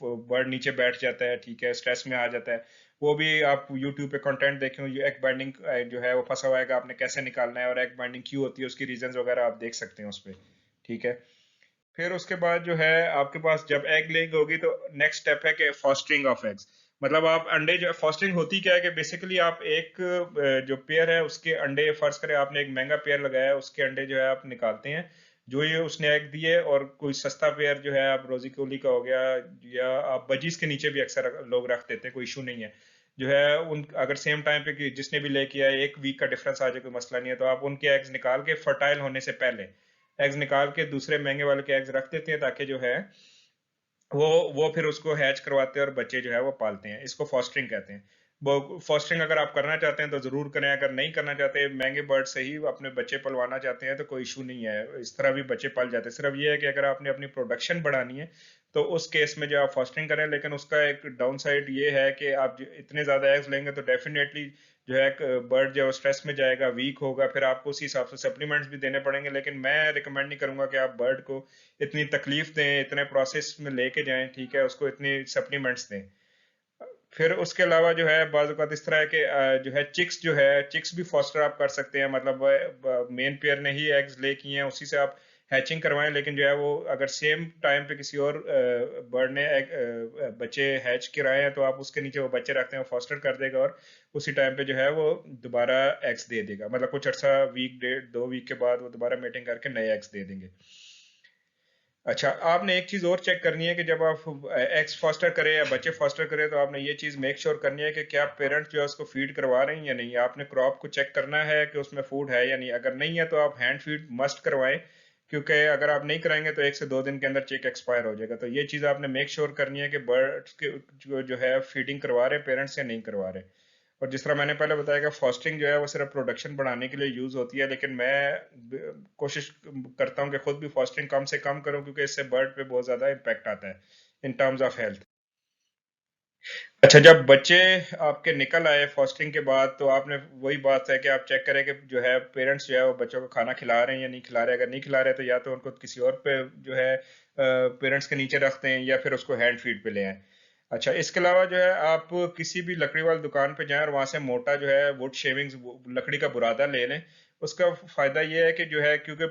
बर्ड नीचे बैठ जाता है, ठीक है, स्ट्रेस में आ जाता है। वो भी आप यूट्यूब पे कंटेंट देखें, ये एग बाइंडिंग जो है वो फंसा हुआ है कि आपने कैसे निकालना है और एग बाइंडिंग क्यों होती है, उसकी रीजंस वगैरह आप देख सकते हैं उस पे। ठीक है, फिर उसके बाद जो है आपके पास जब एग लेइंग होगी तो नेक्स्ट स्टेप है कि फॉस्टरिंग ऑफ एग्स। मतलब आप अंडे जो फॉस्टरिंग होती क्या है कि बेसिकली आप एक जो पेयर है उसके अंडे, फर्ज करें आपने एक महंगा पेयर लगाया है, उसके अंडे जो है आप निकालते हैं, जो ये उसने एग दिए, और कोई सस्ता पेयर जो है आप रोजी कोली का हो गया, या आप बजीज के नीचे भी अक्सर लोग रख देते हैं, कोई इशू नहीं है, जो है उन अगर सेम टाइम पे जिसने भी लेके आए 1 वीक का डिफरेंस आ जाए कोई मसला नहीं है, तो आप उनके एग्स निकाल के फर्टाइल होने से पहले एग्स निकाल के दूसरे महंगे वाले के एग्स रख देते हैं, ताकि जो है वो फिर उसको हैच करवाते हैं और बच्चे जो है वो पालते हैं। इसको फॉस्टरिंग कहते हैं। वो फॉस्टरिंग अगर आप करना चाहते हैं तो जरूर करें, अगर नहीं करना चाहते, महंगे बर्ड से ही अपने बच्चे पलवाना चाहते हैं, तो कोई इशू नहीं है, इस तरह भी बच्चे पल जाते हैं। सिर्फ ये है कि अगर आपने अपनी प्रोडक्शन बढ़ानी है तो उस केस में जो आप फॉस्टरिंग करें, लेकिन उसका एक डाउन साइड ये है कि आप इतने ज्यादा एग्स लेंगे तो डेफिनेटली जो है बर्ड जो स्ट्रेस में जाएगा, वीक होगा, फिर आपको उसी हिसाब से सप्लीमेंट्स भी देने पड़ेंगे। लेकिन मैं रिकमेंड नहीं करूंगा कि आप बर्ड को इतनी तकलीफ दें, इतने प्रोसेस में लेके जाएं, ठीक है, उसको इतनी सप्लीमेंट्स दें। फिर उसके अलावा जो है बाज़ औक़ात इस तरह है कि जो है चिक्स भी फॉस्टर आप कर सकते हैं, मतलब मेन पेयर ने ही एग्स ले किए हैं उसी से आप हैचिंग करवाएं, लेकिन जो है वो अगर सेम टाइम पे किसी और बर्ड ने बच्चे हैच कराए हैं तो आप उसके नीचे वो बच्चे रखते हैं, फॉस्टर कर देगा और उसी टाइम पे जो है वो दोबारा एग्स दे देगा, मतलब कुछ अर्सा वीक 1.5-2 वीक के बाद वो दोबारा मीटिंग करके नए एग्स दे देंगे। अच्छा, आपने एक चीज और चेक करनी है कि जब आप एग्स फॉस्टर करें या बच्चे फॉस्टर करें तो आपने ये चीज मेक श्योर करनी है कि क्या पेरेंट्स जो है उसको फीड करवा रहे हैं या नहीं। आपने क्रॉप को चेक करना है कि उसमें फूड है या नहीं, अगर नहीं है तो आप हैंड फीड मस्ट करवाएं, क्योंकि अगर आप नहीं कराएंगे तो 1 से 2 दिन के अंदर चिक एक्सपायर हो जाएगा। तो ये चीज़ आपने मेक श्योर करनी है कि बर्ड्स के जो है फीडिंग करवा रहे पेरेंट्स या नहीं करवा रहे। और जिस तरह मैंने पहले बताया कि फास्टिंग जो है वो सिर्फ प्रोडक्शन बढ़ाने के लिए यूज होती है, लेकिन मैं कोशिश करता हूँ कि खुद भी फास्टिंग कम से कम करूँ, क्योंकि इससे बर्ड पे बहुत ज्यादा इम्पैक्ट आता है इन टर्म्स ऑफ हेल्थ। अच्छा, जब बच्चे आपके निकल आए फास्टिंग के बाद, तो आपने वही बात है कि आप चेक करें कि जो है पेरेंट्स जो है वो बच्चों को खाना खिला रहे हैं या नहीं खिला रहे। अगर नहीं खिला रहे तो या तो उनको किसी और पे जो है पेरेंट्स के नीचे रखते हैं या फिर उसको हैंड फीड पे ले आए। अच्छा, इसके अलावा जो है आप किसी भी लकड़ी वाली दुकान पे जाएं और वहां से मोटा जो है वुड शेविंग्स, लकड़ी का बुरादा ले लें। उसका फायदा ये है कि जो है, क्योंकि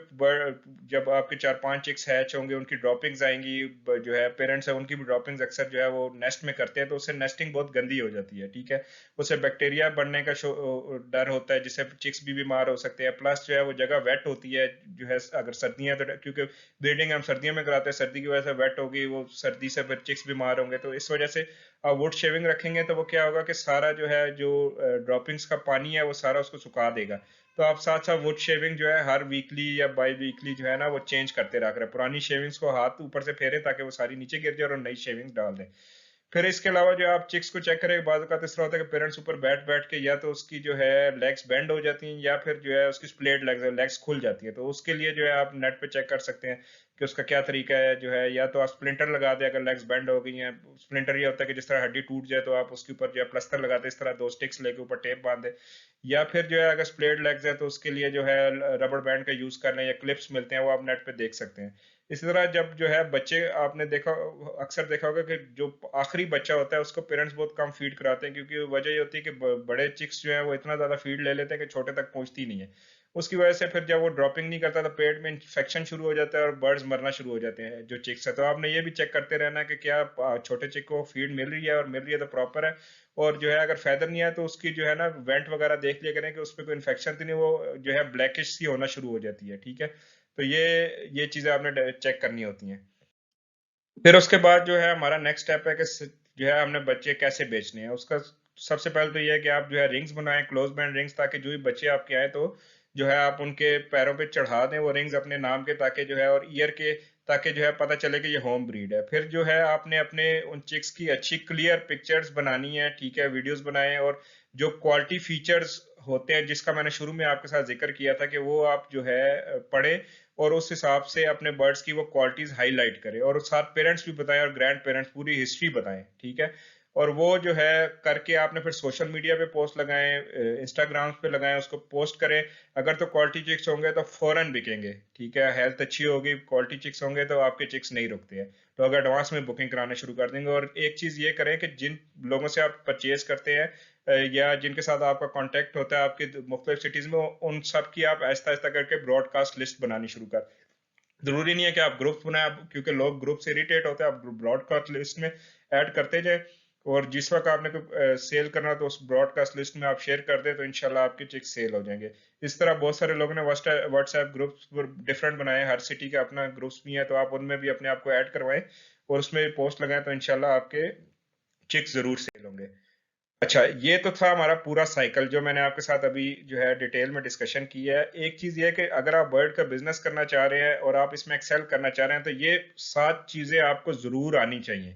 जब आपके 4-5 चिक्स हैच होंगे उनकी ड्रॉपिंग्स आएंगी, जो है पेरेंट्स है उनकी भी ड्रॉपिंग्स अक्सर जो है वो नेस्ट में करते हैं, तो उससे नेस्टिंग बहुत गंदी हो जाती है, ठीक है। उससे बैक्टीरिया बढ़ने का डर होता है, जिससे चिक्स भी बीमार हो सकते हैं। प्लस जो है वो जगह वेट होती है, जो है अगर सर्दियां, तो क्योंकि ब्रीडिंग हम सर्दियों में कराते हैं, सर्दी की वजह से वेट होगी, वो सर्दी से फिर चिक्स बीमार होंगे। तो इस वजह से आप वुड शेविंग रखेंगे तो वो क्या होगा कि सारा जो है जो ड्रॉपिंग्स का पानी है वो सारा उसको सुखा देगा। तो आप साथ साथ वुड शेविंग जो है हर वीकली या बाई वीकली जो है ना वो चेंज करते रहा करें। पुरानी शेविंग्स को हाथ ऊपर से फेरे ताकि वो सारी नीचे गिर जाए और नई शेविंग्स डाल दें। फिर इसके अलावा जो आप चिक्स को चेक करें, बाद का इस तरह होता है कि पेरेंट्स ऊपर बैठ बैठ के या तो उसकी जो है लेग्स बेंड हो जाती हैं या फिर जो है उसकी स्प्लेट लेग्स लेग्स खुल जाती है। तो उसके लिए जो है आप नेट पे चेक कर सकते हैं कि उसका क्या तरीका है। जो है या तो आप स्प्लिंटर लगा दें अगर लेग्स बेंड हो गई हैं। स्प्लिंटर ये होता है कि जिस तरह हड्डी टूट जाए तो आप उसके ऊपर जो है प्लस्तर लगाते हैं, इस तरह 2 स्टिक्स लेके ऊपर टेप बांध दें। या फिर जो है अगर स्प्लेट लेग्स है तो उसके लिए जो है रबड़ बैंड का यूज कर लें, या क्लिप्स मिलते हैं वो आप नेट पे देख सकते हैं। इसी तरह जब जो है बच्चे, आपने देखा, अक्सर देखा होगा कि जो आखिरी बच्चा होता है उसको पेरेंट्स बहुत कम फीड कराते हैं, क्योंकि वजह ये होती है कि बड़े चिक्स जो है वो इतना ज्यादा फीड ले लेते हैं कि छोटे तक पहुंचती नहीं है। उसकी वजह से फिर जब वो ड्रॉपिंग नहीं करता तो पेट में इन्फेक्शन शुरू हो जाता है और बर्ड्स मरना शुरू हो जाते हैं जो चिक्स है। तो आपने ये भी चेक करते रहना कि क्या छोटे चिक को फीड मिल रही है, और मिल रही है तो प्रॉपर है। और जो है अगर फेदर नहीं है तो उसकी जो है ना वेंट वगैरह देख लिया करें कि उस पर कोई इन्फेक्शन तो नहीं, वो जो है ब्लैकिश सी होना शुरू हो जाती है, ठीक है। तो ये चीजें आपने चेक करनी होती हैं। फिर उसके बाद जो है हमारा नेक्स्ट स्टेप है कि जो है हमने बच्चे कैसे बेचने हैं उसका। सबसे पहले तो ये है कि आप जो है रिंग्स बनाएं, क्लोज बैंड रिंग्स, ताकि जो भी बच्चे आपके आए तो जो है आप उनके पैरों पे चढ़ा दें वो रिंग्स अपने नाम के, ताकि जो है और ईयर के, ताकि जो है पता चले कि ये होम ब्रीड है। फिर जो है आपने अपने उन चिक्स की अच्छी क्लियर पिक्चर्स बनानी है, ठीक है, वीडियोस बनाएं। और जो क्वालिटी फीचर्स होते हैं जिसका मैंने शुरू में आपके साथ जिक्र किया था कि वो आप जो है पढ़े और उस हिसाब से अपने बर्ड्स की वो क्वालिटीज हाईलाइट करें, और साथ पेरेंट्स भी बताएं और ग्रैंड पेरेंट्स पूरी हिस्ट्री बताएं, ठीक है। और वो जो है करके आपने फिर सोशल मीडिया पे पोस्ट लगाएं, इंस्टाग्राम पे लगाएं, उसको पोस्ट करें। अगर तो क्वालिटी चिक्स होंगे तो फौरन बिकेंगे, ठीक है। हेल्थ अच्छी होगी, क्वालिटी चिक्स होंगे तो आपके चिक्स नहीं रुकते हैं। तो अगर एडवांस में बुकिंग कराना शुरू कर देंगे। और एक चीज ये करें कि जिन लोगों से आप परचेज करते हैं या जिनके साथ आपका कांटेक्ट होता है आपके मुख्तलिफ सिटीज में, उन सब की आप आहिस्ता आहिस्ता करके ब्रॉडकास्ट लिस्ट बनानी शुरू कर। जरूरी नहीं है कि आप ग्रुप्स बनाए, क्योंकि लोग ग्रुप से इरिटेट होते हैं। आप ब्रॉडकास्ट लिस्ट में ऐड करते जाए, और जिस वक्त आपने कोई सेल करना तो उस ब्रॉडकास्ट लिस्ट में आप शेयर कर दें तो इंशाल्लाह आपके चिक सेल हो जाएंगे। इस तरह बहुत सारे लोगों ने व्हाट्सएप ग्रुप्स डिफरेंट बनाए, हर सिटी का अपना ग्रुप्स भी है, तो आप उनमें भी अपने आप को ऐड करवाएं और उसमें पोस्ट लगाएं, तो इंशाल्लाह आपके चिक्स जरूर सेल होंगे। अच्छा, ये तो था हमारा पूरा साइकिल जो मैंने आपके साथ अभी जो है डिटेल में डिस्कशन की है। एक चीज ये है कि अगर आप बर्ड का बिजनेस करना चाह रहे हैं और आप इसमें एक्सेल करना चाह रहे हैं तो ये 7 चीजें आपको जरूर आनी चाहिए।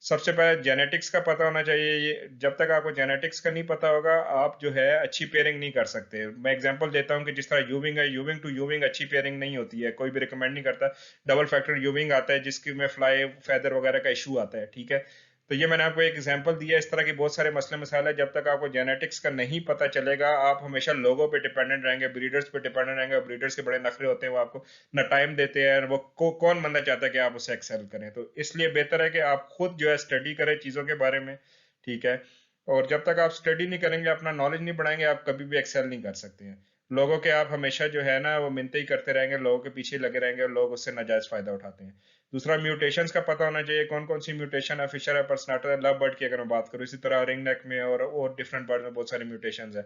सबसे पहले जेनेटिक्स का पता होना चाहिए। ये जब तक आपको जेनेटिक्स का नहीं पता होगा आप जो है अच्छी पेयरिंग नहीं कर सकते। मैं एग्जांपल देता हूँ कि जिस तरह यूविंग है, यूविंग टू यूविंग अच्छी पेयरिंग नहीं होती है, कोई भी रिकमेंड नहीं करता। डबल फैक्टर यूविंग आता है जिसकी में फ्लाई फेदर वगैरह का इशू आता है, ठीक है। तो ये मैंने आपको एक एग्जांपल दिया। इस तरह के बहुत सारे मसले मसाले हैं, जब तक आपको जेनेटिक्स का नहीं पता चलेगा आप हमेशा लोगों पे डिपेंडेंट रहेंगे, ब्रीडर्स पे डिपेंडेंट रहेंगे। और ब्रीडर्स के बड़े नखरे होते हैं, वो आपको ना टाइम देते हैं, वो कौन बंदा चाहता है कि आप उसे एक्सेल करें। तो इसलिए बेहतर है कि आप खुद जो है स्टडी करें चीज़ों के बारे में, ठीक है। और जब तक आप स्टडी नहीं करेंगे, अपना नॉलेज नहीं बढ़ाएंगे, आप कभी भी एक्सेल नहीं कर सकते हैं। लोगों के आप हमेशा जो है ना वो मिन्नतें ही करते रहेंगे, लोगों के पीछे लगे रहेंगे और लोग उससे नाजायज फायदा उठाते हैं। दूसरा, म्यूटेशंस का पता होना चाहिए, कौन कौन सी म्यूटेशन है। फिशर है, पर्सनाटा है, लव बर्ड की अगर मैं बात करूँ, इसी तरह रिंग नेक में और डिफरेंट बर्ड में बहुत सारी म्यूटेशंस है।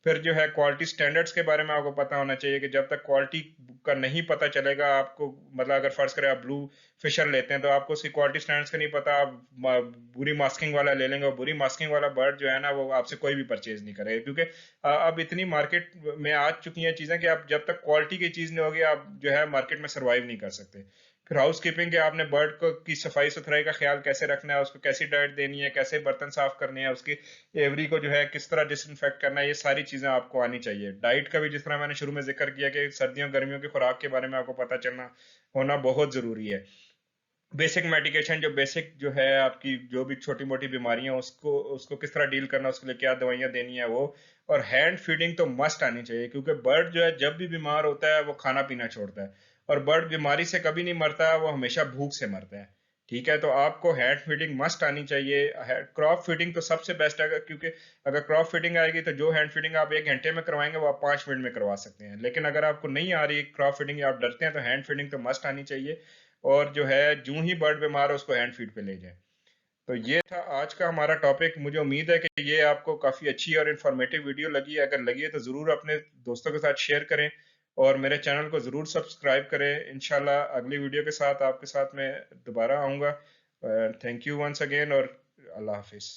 फिर जो है क्वालिटी स्टैंडर्ड्स के बारे में आपको पता होना चाहिए कि जब तक क्वालिटी का नहीं पता चलेगा आपको। मतलब अगर फर्ज करें आप ब्लू फिशर लेते हैं तो आपको उसकी क्वालिटी स्टैंडर्ड्स का नहीं पता, आप बुरी मास्किंग वाला ले लेंगे, और बुरी मास्किंग वाला बर्ड जो है ना वो आपसे कोई भी परचेज नहीं करेगा, क्योंकि अब इतनी मार्केट में आ चुकी हैं चीजें कि आप जब तक क्वालिटी की चीज नहीं होगी आप जो है मार्केट में सरवाइव नहीं कर सकते। फिर हाउस कीपिंग के आपने बर्ड को की सफाई सुथराई का ख्याल कैसे रखना है, उसको कैसी डाइट देनी है, कैसे बर्तन साफ करने हैं, उसकी एवरी को जो है किस तरह डिसइंफेक्ट करना है, ये सारी चीजें आपको आनी चाहिए। डाइट का भी जिस तरह मैंने शुरू में जिक्र किया कि सर्दियों गर्मियों की खुराक के बारे में आपको पता चलना होना बहुत जरूरी है। बेसिक मेडिकेशन, जो बेसिक जो है आपकी जो भी छोटी मोटी बीमारियां उसको उसको किस तरह डील करना, उसके लिए क्या दवाइयां देनी है वो। और हैंड फीडिंग तो मस्ट आनी चाहिए, क्योंकि बर्ड जो है जब भी बीमार होता है वो खाना पीना छोड़ता है, और बर्ड बीमारी से कभी नहीं मरता है, वो हमेशा भूख से मरता है। ठीक है, तो आपको हैंड फीडिंग मस्ट आनी चाहिए। क्रॉप फीडिंग तो सबसे बेस्ट है, क्योंकि अगर क्रॉप फीडिंग आएगी तो जो हैंड फीडिंग आप 1 घंटे में करवाएंगे वो आप 5 मिनट में करवा सकते हैं। लेकिन अगर आपको नहीं आ रही क्रॉप फीडिंग या आप डरते हैं तो हैंड फीडिंग तो मस्ट आनी चाहिए। और जो है जूं ही बर्ड बीमार हो उसको हैंड फीड पे ले जाए। तो ये था आज का हमारा टॉपिक। मुझे उम्मीद है कि ये आपको काफी अच्छी और इन्फॉर्मेटिव वीडियो लगी है। अगर लगी है तो जरूर अपने दोस्तों के साथ शेयर करें, और मेरे चैनल को जरूर सब्सक्राइब करें। इंशाल्लाह अगली वीडियो के साथ आपके साथ मैं दोबारा आऊंगा। थैंक यू वंस अगेन, और अल्लाह हाफिज।